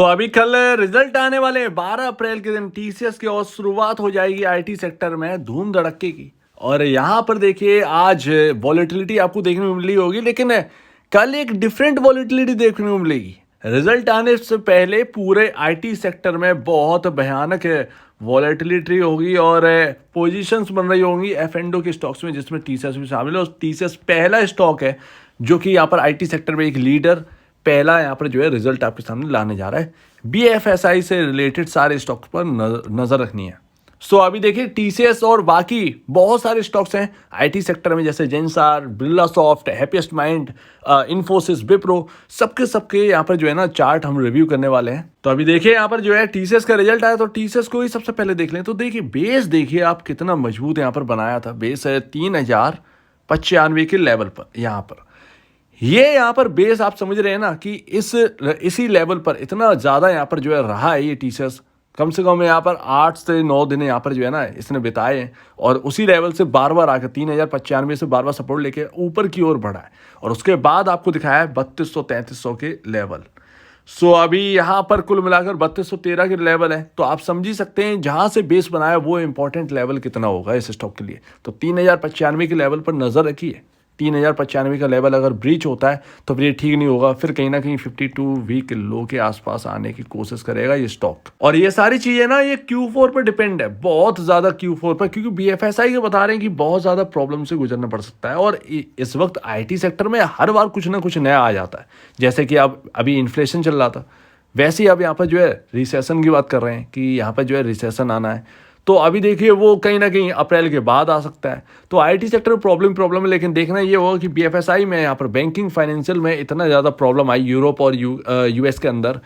अभी कल रिजल्ट आने वाले हैं 12 अप्रैल के दिन टीसीएस की और शुरुआत हो जाएगी आईटी सेक्टर में धूम धड़क्के की। और यहाँ पर देखिए आज वॉलेटिलिटी आपको देखने को मिली होगी, लेकिन कल एक डिफरेंट वॉलेटिलिटी देखने को मिलेगी। रिजल्ट आने से पहले पूरे आईटी सेक्टर में बहुत भयानक वॉलेटिलिटी होगी और पोजीशंस बन रही होंगी एफ&ओ के स्टॉक्स में, जिसमें टीसीएस भी शामिल है। और टीसीएस पहला स्टॉक है जो कि यहाँ पर आईटी सेक्टर में एक लीडर पहला यहाँ पर जो है रिजल्ट आपके सामने लाने जा रहा है। बीएफएसआई से रिलेटेड सारे स्टॉक्स पर नजर रखनी है। अभी देखिए टीसीएस और बाकी बहुत सारे स्टॉक्स हैं आईटी सेक्टर में, जैसे Zensar, Birla soft, happiest mind, Infosys, Wipro, सबके यहाँ पर जो है ना चार्ट हम रिव्यू करने वाले हैं। तो अभी देखिए यहाँ पर जो है टीसीएस का रिजल्ट आया, तो टीसीएस को ही सबसे पहले देख लें। तो देखिए बेस देखिए आप कितना मजबूत यहाँ पर बनाया था। बेस है 3095 के लेवल पर। यहाँ पर ये यहाँ पर बेस आप समझ रहे हैं ना कि इसी लेवल पर इतना ज़्यादा यहाँ पर जो है रहा है ये टीसीएस। कम से कम यहाँ पर 8 से 9 दिन यहाँ पर जो है ना इसने बिताए हैं और उसी लेवल से बार बार आकर 3095 से बार बार सपोर्ट लेके ऊपर की ओर बढ़ा है और उसके बाद आपको दिखाया है 3200-3300 के लेवल। अभी यहाँ पर कुल मिलाकर 3213 के लेवल है। तो आप समझ ही सकते हैं जहाँ से बेस बनाया वो इंपॉर्टेंट लेवल कितना होगा इस स्टॉक के लिए। तो 3095 के लेवल पर नज़र रखिए। 3095 का लेवल अगर ब्रीच होता है तो फिर ये ठीक नहीं होगा, फिर कहीं ना कहीं 52 वीक लो के आसपास आने की कोशिश करेगा ये स्टॉक। और ये सारी चीजें ना ये Q4 पर डिपेंड है, बहुत ज्यादा Q4 पर, क्योंकि बीएफएसआई के बता रहे हैं कि बहुत ज्यादा प्रॉब्लम से गुजरना पड़ सकता है। और इस वक्त आईटी सेक्टर में हर बार कुछ ना कुछ नया आ जाता है। जैसे कि अब अभी इन्फ्लेशन चल रहा था, वैसे ही अब यहाँ पर जो है रिसेशन की बात कर रहे हैं कि यहाँ पर जो है रिसेशन आना है। तो अभी देखिए वो कहीं ना कहीं अप्रैल के बाद आ सकता है। तो आईटी सेक्टर में प्रॉब्लम है, लेकिन देखना ये होगा कि बीएफएसआई में यहाँ पर बैंकिंग फाइनेंशियल में इतना ज़्यादा प्रॉब्लम आई यूरोप और यूएस के अंदर,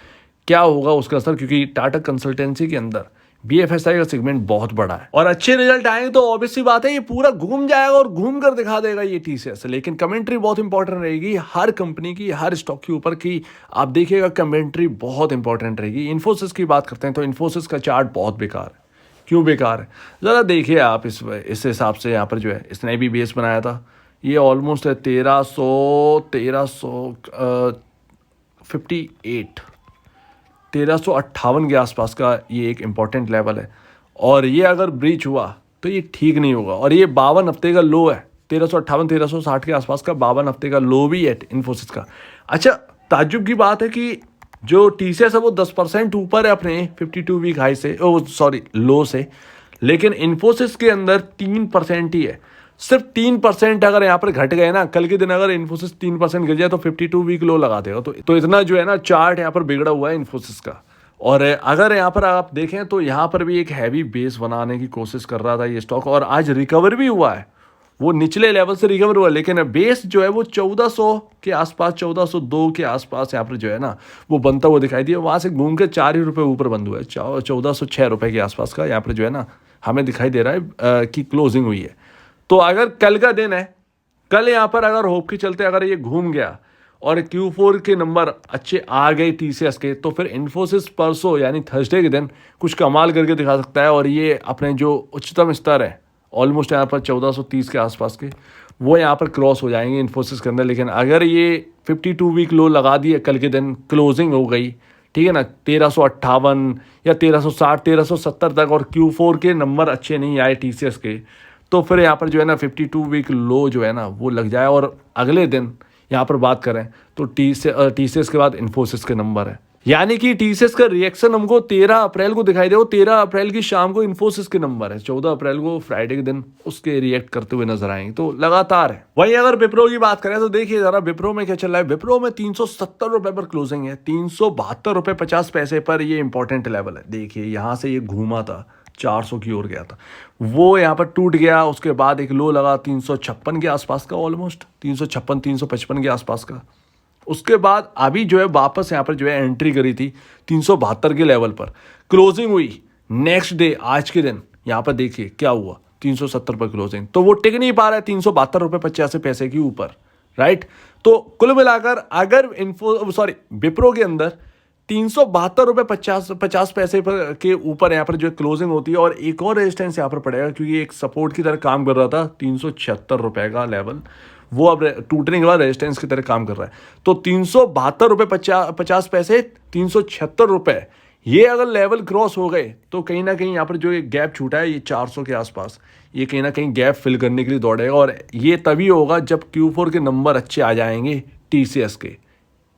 क्या होगा उसका असर, क्योंकि टाटा कंसल्टेंसी के अंदर बीएफएसआई का सेगमेंट बहुत बड़ा है। और अच्छे रिजल्ट आएंगे तो ऑब्वियसली बात है ये पूरा घूम जाएगा और घूम कर दिखा देगा ये टीसीएस। लेकिन कमेंट्री बहुत इंपॉर्टेंट रहेगी हर कंपनी की, हर स्टॉक के ऊपर की आप देखिएगा कमेंट्री बहुत इंपॉर्टेंट रहेगी। इन्फोसिस की बात करते हैं तो इन्फोसिस का चार्ट बहुत बेकार है। क्यों बेकार है ज़रा देखिए आप इस हिसाब से। यहाँ पर जो है इसने भी बेस बनाया था, ये ऑलमोस्ट है 1358 के आसपास का ये एक इम्पॉर्टेंट लेवल है। और ये अगर ब्रीच हुआ तो ये ठीक नहीं होगा। और ये 52 हफ्ते का लो है, 1358-1360 के आसपास का 52 हफ्ते का लो भी है इन्फोसिस का। अच्छा ताज्जुब की बात है कि जो टीसीएस है वो 10% ऊपर है अपने 52 वीक हाई से, लो से, लेकिन इन्फोसिस के अंदर 3% ही है। सिर्फ 3% अगर यहाँ पर घट गए ना, कल के दिन अगर इन्फोसिस 3% गिर जाए तो 52 वीक लो लगा देगा। तो इतना जो है ना चार्ट यहाँ पर बिगड़ा हुआ है इन्फोसिस का। और अगर यहाँ पर आप देखें तो यहाँ पर भी एक हैवी बेस बनाने की कोशिश कर रहा था ये स्टॉक, और आज रिकवर भी हुआ है। वो निचले लेवल से रिकवर हुआ, लेकिन बेस जो है वो 1400 के आसपास, 1402 के आसपास यहाँ पर जो है ना वो बनता हुआ दिखाई दिया। वहाँ से घूम के 4 ही रुपये ऊपर बंद हुआ है, 1406 रुपये के आसपास का यहाँ पर जो है ना हमें दिखाई दे रहा है कि क्लोजिंग हुई है। तो अगर कल का दिन है, कल यहाँ पर अगर होप के चलते अगर ये घूम गया और Q4 के नंबर अच्छे आ गए टीसीएस के, तो फिर इन्फोसिस परसों यानी थर्सडे के दिन कुछ कमाल करके दिखा सकता है। और ये अपने जो उच्चतम स्तर है ऑलमोस्ट यहाँ पर 1430 के आसपास के, वो यहाँ पर क्रॉस हो जाएंगे इन्फोसिस के अंदर। लेकिन अगर ये 52 वीक लो लगा दिए, कल के दिन क्लोजिंग हो गई, ठीक है ना, 1358 या 1360, 1370 तक, और Q4 के नंबर अच्छे नहीं आए टीसीएस के, तो फिर यहाँ पर जो है ना 52 वीक लो जो है ना वो लग जाए। और अगले दिन यहाँ पर बात करें तो टीसीएस के बाद इन्फोसिस के नंबर है, यानी कि टीसीएस का रिएक्शन हमको 13 अप्रैल को दिखाई दे। 13 अप्रैल की शाम को इन्फोसिस के नंबर है, 14 अप्रैल को फ्राइडे के दिन उसके रिएक्ट करते हुए नजर आएंगे। तो लगातार है। वहीं अगर विप्रो की बात करें तो देखिए जरा विप्रो में क्या चल रहा है। विप्रो में 370 रुपए पर क्लोजिंग है, 372.50 रुपए पर ये इंपॉर्टेंट लेवल है। देखिए यहाँ से ये घूमा था, 400 की ओर गया था, वो यहाँ पर टूट गया। उसके बाद एक लो लगा 356 के आसपास का, ऑलमोस्ट 356-355 के आसपास का। उसके बाद अभी जो है वापस यहाँ पर जो है एंट्री करी थी 372 के लेवल पर, क्लोजिंग हुई नेक्स्ट डे आज के दिन। यहाँ पर देखिए क्या हुआ, 370 पर क्लोजिंग, तो वो टिक नहीं पा रहा है 372.85 के ऊपर, राइट। तो कुल मिलाकर अगर विप्रो के अंदर ₹372 50 पैसे पर के ऊपर यहाँ पर जो क्लोजिंग होती है, और एक और रेजिस्टेंस यहाँ पर पड़ेगा क्योंकि एक सपोर्ट की तरह काम कर रहा था ₹376 का लेवल, वो अब टूटने के बाद रेजिस्टेंस की तरह काम कर रहा है। तो ₹372 50 पैसे, ₹376, ये अगर लेवल क्रॉस हो गए तो कहीं ना कहीं यहाँ पर जो एक गैप छूटा है ये 400 के आसपास, ये कहीं ना कहीं गैप फिल करने के लिए दौड़ेगा, और ये तभी होगा जब Q4 के नंबर अच्छे आ जाएंगे TCS के,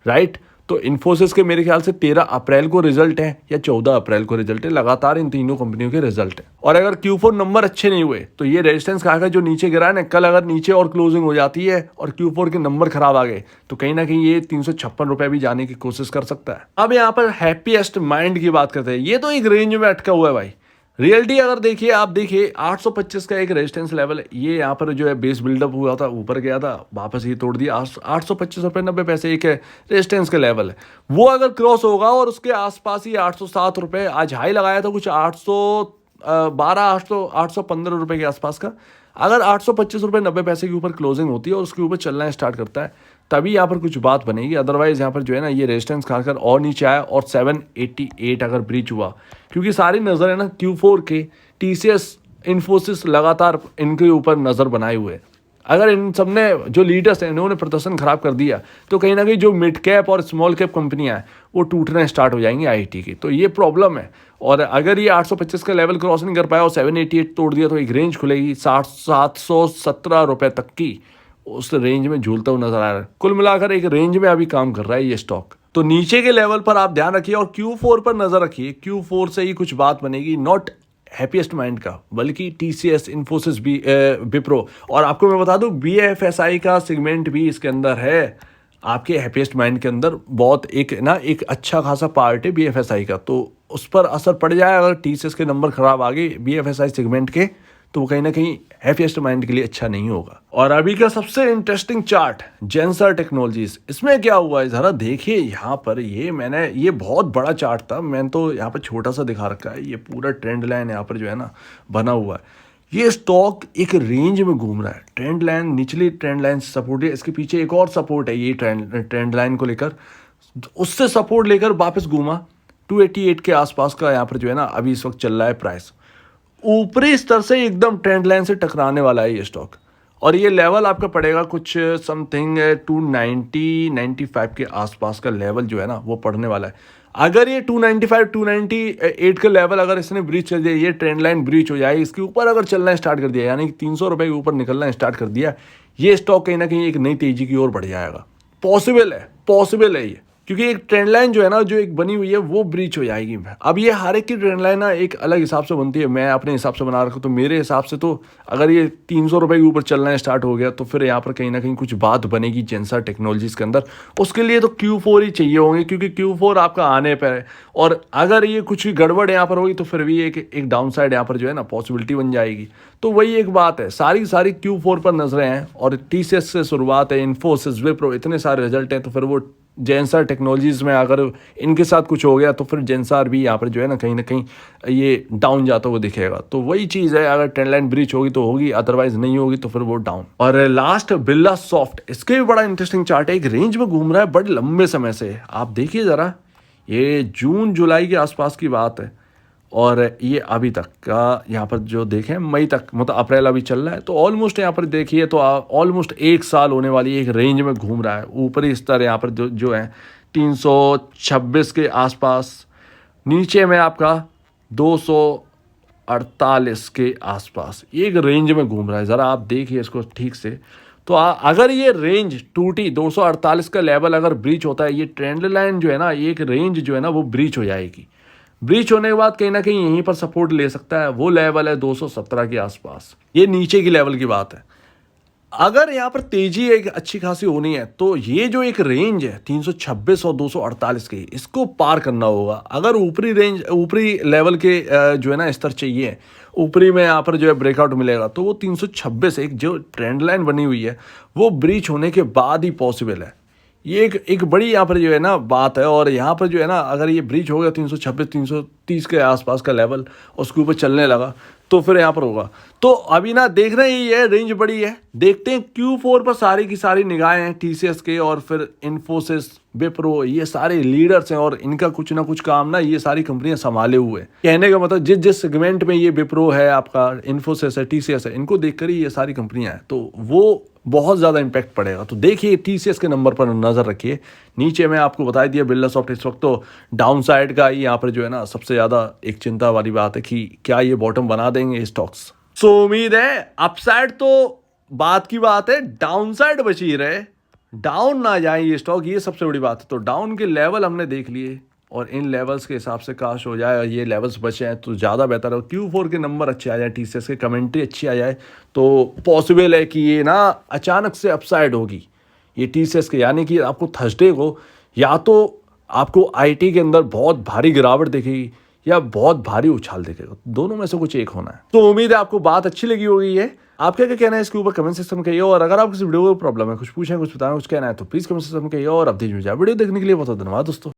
राइट। तो इन्फोसिस के मेरे ख्याल से 13 अप्रैल को रिजल्ट है या 14 अप्रैल को रिजल्ट है, लगातार इन तीनों कंपनियों के रिजल्ट है। और अगर Q4 नंबर अच्छे नहीं हुए तो ये रेजिस्टेंस खाकर जो नीचे गिरा है ना, कल अगर नीचे और क्लोजिंग हो जाती है और Q4 के नंबर खराब आ गए तो कहीं ना कहीं ये ₹356 भी जाने की कोशिश कर सकता है। अब यहाँ पर हैप्पीएस्ट माइंड की बात करते हैं, ये तो एक रेंज में अटका हुआ है भाई। रियलिटी अगर देखिए, आप देखिए 825 का एक रेजिस्टेंस लेवल है, ये यहाँ पर जो है बेस बिल्डअप हुआ था, ऊपर गया था, वापस ये तोड़ दिया। ₹825.90 एक रेजिस्टेंस का लेवल है, वो अगर क्रॉस होगा और उसके आसपास ही ₹807, आज हाई लगाया था कुछ 815 के आसपास का। अगर ₹825.90 के ऊपर क्लोजिंग होती है और उसके ऊपर चलना स्टार्ट करता है तभी यहाँ पर कुछ बात बनेगी, अदरवाइज यहाँ पर जो है ना ये रेजिस्टेंस खाकर और नीचे आया और 788 अगर ब्रीच हुआ, क्योंकि सारी नज़र है ना Q4 के TCS इन्फोसिस लगातार इनके ऊपर नज़र बनाए हुए है। अगर इन सब ने जो लीडर्स हैं इन्होंने प्रदर्शन खराब कर दिया तो कहीं ना कहीं जो मिड कैप और स्मॉल कैप कंपनियां हैं वो टूटने स्टार्ट हो जाएंगी IIT की, तो ये प्रॉब्लम है। और अगर ये 825 का लेवल क्रॉस नहीं कर पाया और 788 तोड़ दिया तो एक रेंज खुलेगी ₹717 तक की, उस रेंज में झूलता हुआ नजर आ रहा है। कुल मिलाकर एक रेंज में अभी काम कर रहा है ये स्टॉक। तो नीचे के लेवल पर आप ध्यान रखिए और Q4 पर नजर रखिए, Q4 से ही कुछ बात बनेगी, नॉट हैप्पीएस्ट माइंड का, बल्कि TCS इन्फोसिस विप्रो। और आपको मैं बता दूं BFSI का सेगमेंट भी इसके अंदर है, आपके हैप्पीएस्ट माइंड के अंदर बहुत एक अच्छा खासा पार्ट है BFSI का, तो उस पर असर पड़ जाए अगर TCS के नंबर खराब आ गए BFSI सेगमेंट के, तो वो कहीं ना कहीं हैप्पीएस्ट माइंड के लिए अच्छा नहीं होगा। और अभी का सबसे इंटरेस्टिंग चार्ट जेंसर टेक्नोलॉजीज, इसमें क्या हुआ है जरा देखिए। यहाँ पर ये बहुत बड़ा चार्ट था, मैंने तो यहाँ पर छोटा सा दिखा रखा है, ये पूरा ट्रेंड लाइन यहाँ पर जो है ना बना हुआ है। ये स्टॉक एक रेंज में घूम रहा है, ट्रेंड लाइन, निचली ट्रेंड लाइन सपोर्ट है, इसके पीछे एक और सपोर्ट है, ये ट्रेंड लाइन को लेकर उससे सपोर्ट लेकर वापस घूमा 288 के आसपास का यहाँ पर जो है ना अभी इस वक्त चल रहा है प्राइस। ऊपरी स्तर से एकदम ट्रेंड लाइन से टकराने वाला है ये स्टॉक, और ये लेवल आपका पड़ेगा कुछ समथिंग 290-95 के आसपास का लेवल जो है ना वो पड़ने वाला है। अगर ये 295-298 का लेवल अगर इसने ब्रीच कर दिया, ये ट्रेंड लाइन ब्रीच हो जाए, इसके ऊपर अगर चलना स्टार्ट कर दिया, यानी कि ₹300 के ऊपर निकलना स्टार्ट कर दिया, ये स्टॉक कहीं ना कहीं एक नई तेजी की ओर बढ़ जाएगा। पॉसिबल है ये, क्योंकि एक ट्रेंड लाइन जो है ना जो एक बनी हुई है वो ब्रीच हो जाएगी। अब ये हर एक की ट्रेंड लाइन ना एक अलग हिसाब से बनती है, मैं अपने हिसाब से बना रखा, तो मेरे हिसाब से तो अगर ये ₹300 के ऊपर चलना स्टार्ट हो गया तो फिर यहाँ पर कहीं ना कहीं कुछ बात बनेगी जेंसर टेक्नोलॉजीज के अंदर। उसके लिए तो Q4 ही चाहिए होंगे, क्योंकि Q4 आपका आने पर है, और अगर ये कुछ गड़बड़ यहाँ पर होगी तो फिर भी एक डाउन साइड यहाँ पर जो है ना पॉसिबिलिटी बन जाएगी। तो वही एक बात है, सारी Q4 पर नजरें हैं, और TCS से शुरुआत है, इन्फोसिस, विप्रो, इतने सारे रिजल्ट हैं, तो फिर वो जेंसर टेक्नोलॉजीज में अगर इनके साथ कुछ हो गया तो फिर जेंसर भी यहाँ पर जो है ना कहीं ये डाउन जाता हुआ दिखेगा। तो वही चीज़ है, अगर ट्रेंड लाइन ब्रीच होगी तो होगी, अदरवाइज नहीं होगी तो फिर वो डाउन। और लास्ट बिरला सॉफ्ट, इसके भी बड़ा इंटरेस्टिंग चार्ट है, एक रेंज में घूम रहा है बड़े लंबे समय से। आप देखिए ज़रा, ये जून जुलाई के आसपास की बात है, और ये अभी तक का यहाँ पर जो देखें मई तक, मतलब अप्रैल अभी चल रहा है, तो ऑलमोस्ट यहाँ पर देखिए तो ऑलमोस्ट 1 साल होने वाली एक रेंज में घूम रहा है। ऊपरी स्तर यहाँ पर जो है 326 के आसपास, नीचे में आपका 248 के आसपास, एक रेंज में घूम रहा है। ज़रा आप देखिए इसको ठीक से, तो अगर ये रेंज टूटी 248 का लेवल अगर ब्रीच होता है, ये ट्रेंड लाइन जो है ना, एक रेंज जो है ना वो ब्रीच हो जाएगी। ब्रीच होने के बाद कहीं ना कहीं यहीं पर सपोर्ट ले सकता है, वो लेवल है 217 के आसपास, ये नीचे की लेवल की बात है। अगर यहाँ पर तेजी एक अच्छी खासी होनी है तो ये जो एक रेंज है 326 और 248 की, इसको पार करना होगा। अगर ऊपरी लेवल के जो है ना स्तर चाहिए, ऊपरी में यहाँ पर जो है ब्रेकआउट मिलेगा, तो वो 326 एक जो ट्रेंड लाइन बनी हुई है वो ब्रीच होने के बाद ही पॉसिबल है। ये एक बड़ी यहाँ पर जो है ना बात है, और यहाँ पर जो है ना अगर ये ब्रीच हो गया 326-330 के आसपास का लेवल, उसके ऊपर चलने लगा तो फिर यहाँ पर होगा। तो अभी ना देख रहे ही है, रेंज बड़ी है, देखते हैं Q4 पर सारी की सारी निगाहें हैं TCS के और फिर इन्फोसिस विप्रो, ये सारे लीडर्स हैं और इनका कुछ ना कुछ काम ना ये सारी कंपनियां संभाले हुए हैं। कहने का मतलब जिस जिस सेगमेंट में ये विप्रो है, आपका इन्फोसिस है, टीसीएस है, इनको देखकर ही ये सारी कंपनियां हैं, तो वो बहुत ज़्यादा इम्पैक्ट पड़ेगा। तो देखिए टीसीएस के नंबर पर नज़र रखिए। नीचे मैं आपको बता दिया बिरला सॉफ्ट इस वक्त तो डाउन साइड का ही यहाँ पर जो है ना सबसे ज़्यादा एक चिंता वाली बात है कि क्या ये बॉटम बना देंगे स्टॉक्स। सो उम्मीद है अपसाइड तो बात की बात है, डाउन साइड बची रहे, डाउन ना जाए ये स्टॉक, ये सबसे बड़ी बात है। तो डाउन के लेवल हमने देख लिए और इन लेवल्स के हिसाब से काश हो जाए और ये लेवल्स बचे हैं तो ज़्यादा बेहतर है। Q4 के नंबर अच्छे आ जाए, टीसीएस के कमेंट्री अच्छी आ जाए तो पॉसिबल है कि ये ना अचानक से अपसाइड होगी ये टीसीएस के, यानी कि आपको थर्सडे को या तो आपको आईटी के अंदर बहुत भारी गिरावट दिखेगी या बहुत भारी उछाल दिखेगा, दोनों में से कुछ एक होना है। तो उम्मीद है आपको बात अच्छी लगी होगी। है आपका क्या कहना है इसके ऊपर कमेंट सेक्शन में कहिए, और अगर आप किसी वीडियो को प्रॉब्लम है, कुछ पूछें, कुछ बताना, कुछ कहना है तो प्लीज कमेंट सेक्शन में कहिए। और अब वीडियो देखने के लिए बहुत धन्यवाद दोस्तों।